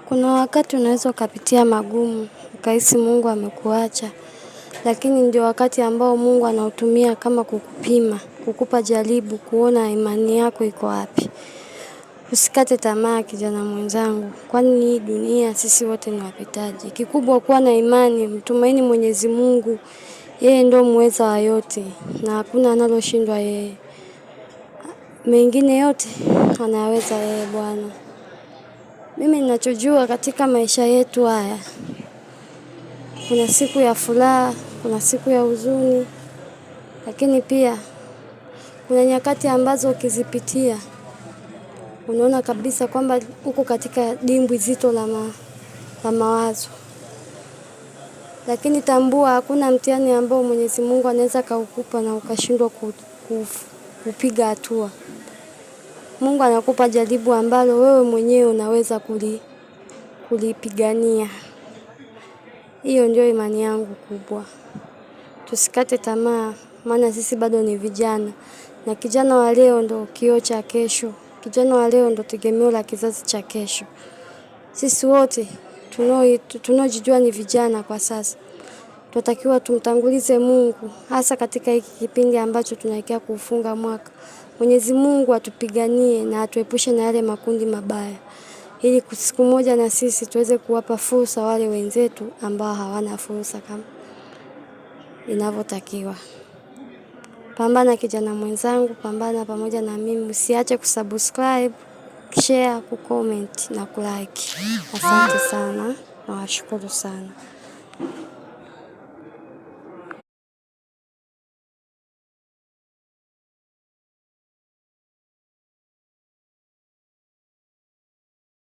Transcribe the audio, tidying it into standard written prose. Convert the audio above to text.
Kuna wakati unaweza ukapitia magumu, ukahisi Mungu amekuacha, lakini ndio wakati ambao Mungu anautumia kama kukupima, kukupa jaribu, kuona imani yako iko wapi. Usikate tamaa kijana mwenzangu, kwani hii dunia sisi wote ni wapitaji. Kikubwa kuwa na imani, mtumaini Mwenyezi Mungu, yeye ndio muweza wa yote na hakuna analoshindwa yeye. Mengine yote anaweza yeye Bwana. Mimi ninachojua katika maisha yetu haya, kuna siku ya furaha, kuna siku ya huzuni, lakini pia kuna nyakati ambazo ukizipitia unaona kabisa kwamba uko katika dimbwi zito la mawazo. Lakini tambua hakuna mtihani ambao Mwenyezi Mungu anaweza kukupa na ukashindwa kupiga hatua. Mungu anakupa jaribu ambalo wewe mwenyewe unaweza kulipigania. Hiyo ndio imani yangu kubwa. Tusikate tamaa, maana sisi bado ni vijana. Na kijana wa leo ndo kioo cha kesho. Kijana wa leo ndo tegemeo la kizazi cha kesho. Sisi wote tunaojijua ni vijana kwa sasa. Tunatakiwa tumtangulize Mungu hasa katika hiki kipindi ambacho tunaelekea kufunga mwaka. Mwenyezi Mungu atupiganie na atuepushe na yale makundi mabaya. Ili siku moja na sisi tuweze kuwapa fursa wale wenzetu ambao hawana fursa kama inavyotakiwa. Pambana kijana mwenzangu, pambana pamoja na mimi. Usiache kusubscribe, share, kucomment na kulike. Asante sana na washukuru sana.